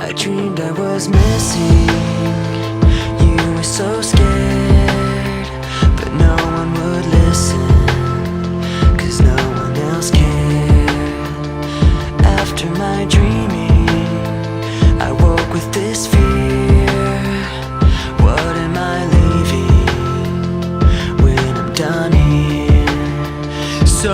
I dreamed I was missing. You were so scared, but no one would listen, 'cause no one else cared. After my dreaming, I woke with this fear. What am I leaving when I'm done here? So